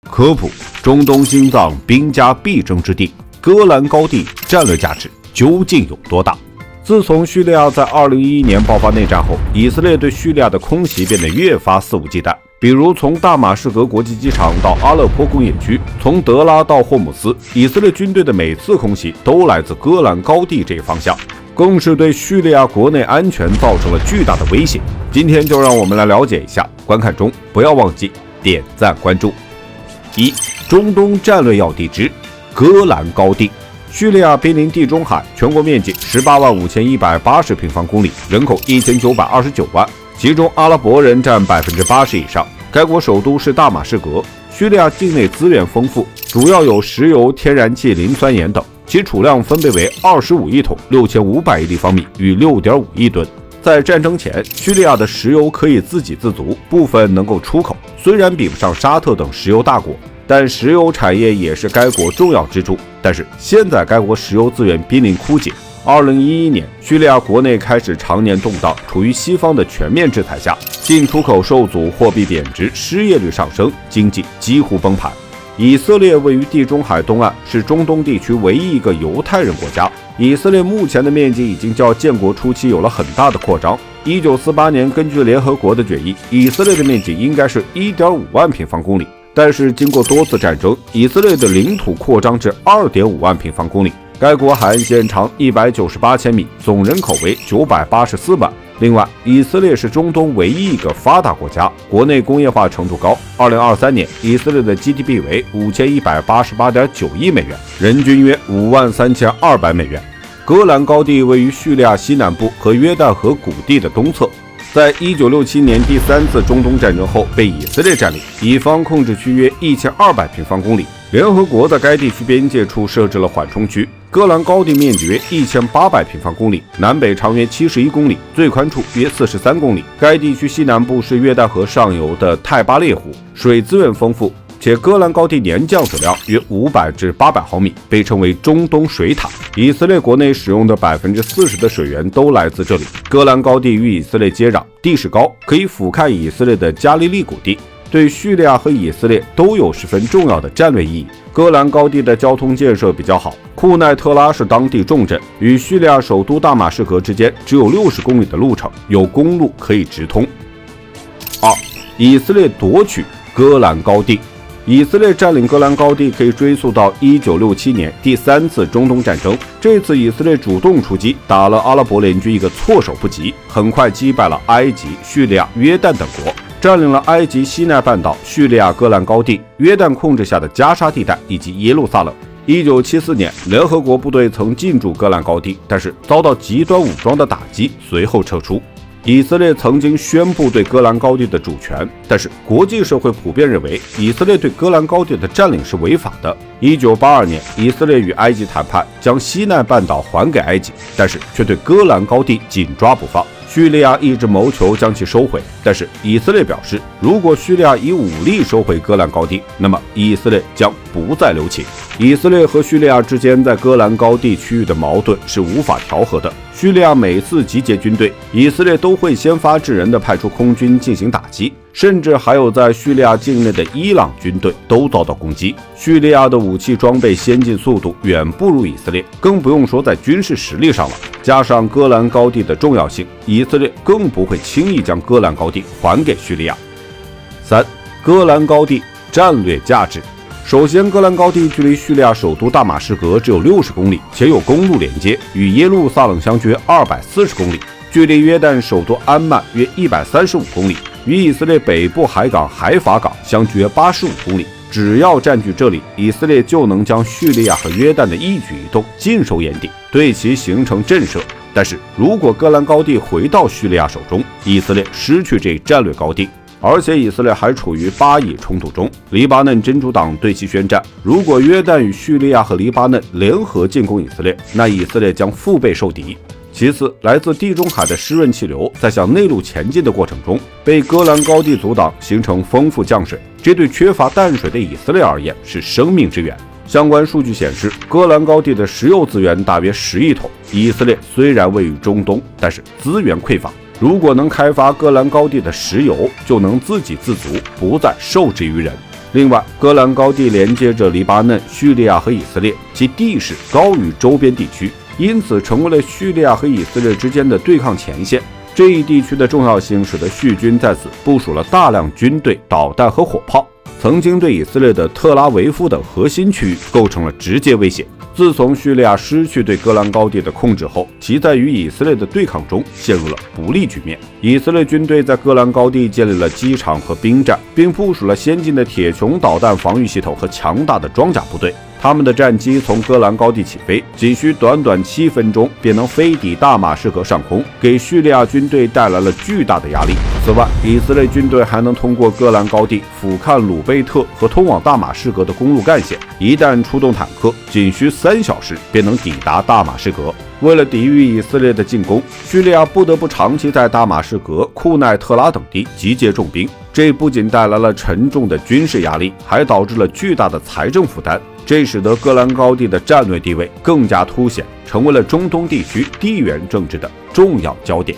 科普：中东心脏兵家必争之地戈兰高地战略价值究竟有多大？自从叙利亚在2011年爆发内战后，以色列对叙利亚的空袭变得越发肆无忌惮。比如从大马士革国际机场到阿勒颇工业区，从德拉到霍姆斯，以色列军队的每次空袭都来自戈兰高地这一方向，更是对叙利亚国内安全造成了巨大的威胁。今天就让我们来了解一下，观看中不要忘记点赞关注。1. 中东战略要地之戈兰高地。叙利亚濒临地中海，全国面积185180平方公里，人口1929万，其中阿拉伯人占80%以上。该国首都是大马士革。叙利亚境内资源丰富，主要有石油、天然气、磷酸盐等，其储量分别为25亿桶、6500亿立方米与6.5亿吨。在战争前，叙利亚的石油可以自给自足，部分能够出口。虽然比不上沙特等石油大国，但石油产业也是该国重要支柱。但是现在该国石油资源濒临枯竭。2011年，叙利亚国内开始常年动荡，处于西方的全面制裁下，进出口受阻，货币贬值，失业率上升，经济几乎崩盘。以色列位于地中海东岸，是中东地区唯一一个犹太人国家。以色列目前的面积已经较建国初期有了很大的扩张。1948年，根据联合国的决议，以色列的面积应该是1.5万平方公里。但是经过多次战争，以色列的领土扩张至2.5万平方公里。该国海岸线长198千米，总人口为984万。另外，以色列是中东唯一一个发达国家，国内工业化程度高。2023年，以色列的 GDP 为5188.9亿美元，人均约53200美元。戈兰高地位于叙利亚西南部和约旦河谷地的东侧。在1967年第3次中东战争后被以色列占领，以方控制区约1200平方公里。联合国在该地区边界处设置了缓冲区。戈兰高地面积约1800平方公里，南北长约71公里，最宽处约43公里。该地区西南部是约旦河上游的泰巴列湖，水资源丰富，且戈兰高地年降水量约500至800毫米，被称为中东水塔。以色列国内使用的40%的水源都来自这里。戈兰高地与以色列接壤，地势高，可以俯瞰以色列的加利利谷地，对叙利亚和以色列都有十分重要的战略意义。戈兰高地的交通建设比较好，库奈特拉是当地重镇，与叙利亚首都大马士革之间只有60公里的路程，有公路可以直通。2. 以色列夺取戈兰高地。以色列占领戈兰高地可以追溯到1967年第3次中东战争。这次以色列主动出击，打了阿拉伯联军一个措手不及，很快击败了埃及、叙利亚、约旦等国，占领了埃及西奈半岛、叙利亚戈兰高地、约旦控制下的加沙地带以及耶路撒冷。1974年，联合国部队曾进驻戈兰高地，但是遭到极端武装的打击，随后撤出。以色列曾经宣布对戈兰高地的主权，但是国际社会普遍认为以色列对戈兰高地的占领是违法的。1982年，以色列与埃及谈判将西奈半岛还给埃及，但是却对戈兰高地紧抓不放。叙利亚一直谋求将其收回，但是以色列表示，如果叙利亚以武力收回戈兰高地，那么以色列将不再留情。以色列和叙利亚之间在戈兰高地区域的矛盾是无法调和的。叙利亚每次集结军队，以色列都会先发制人地派出空军进行打击，甚至还有在叙利亚境内的伊朗军队都遭到攻击。叙利亚的武器装备先进，速度远不如以色列，更不用说在军事实力上了。加上戈兰高地的重要性，以色列更不会轻易将戈兰高地还给叙利亚。3. 戈兰高地战略价值。首先，戈兰高地距离叙利亚首都大马士革只有60公里，且有公路连接，与耶路撒冷相距240公里，距离约旦首都安曼约135公里，与以色列北部海港海法港相距约85公里。只要占据这里，以色列就能将叙利亚和约旦的一举一动尽收眼底，对其形成震慑。但是如果戈兰高地回到叙利亚手中，以色列失去这一战略高地，而且以色列还处于巴以冲突中，黎巴嫩真主党对其宣战，如果约旦与叙利亚和黎巴嫩联合进攻以色列，那以色列将腹背受敌。其次，来自地中海的湿润气流在向内陆前进的过程中，被戈兰高地阻挡，形成丰富降水，这对缺乏淡水的以色列而言是生命之源。相关数据显示，戈兰高地的石油资源大约10亿桶。以色列虽然位于中东，但是资源匮乏，如果能开发戈兰高地的石油，就能自给自足，不再受制于人。另外，戈兰高地连接着黎巴嫩、叙利亚和以色列，其地势高于周边地区，因此成为了叙利亚和以色列之间的对抗前线。这一地区的重要性使得叙军在此部署了大量军队、导弹和火炮，曾经对以色列的特拉维夫等核心区域构成了直接威胁。自从叙利亚失去对戈兰高地的控制后，其在与以色列的对抗中陷入了不利局面。以色列军队在戈兰高地建立了机场和兵站，并部署了先进的铁穹导弹防御系统和强大的装甲部队。他们的战机从戈兰高地起飞，仅需短短7分钟便能飞抵大马士革上空，给叙利亚军队带来了巨大的压力。此外，以色列军队还能通过戈兰高地俯瞰鲁贝特和通往大马士革的公路干线，一旦出动坦克，仅需3小时便能抵达大马士革。为了抵御以色列的进攻，叙利亚不得不长期在大马士革、库奈特拉等地集结重兵，这不仅带来了沉重的军事压力，还导致了巨大的财政负担。这使得戈兰高地的战略地位更加凸显，成为了中东地区地缘政治的重要焦点。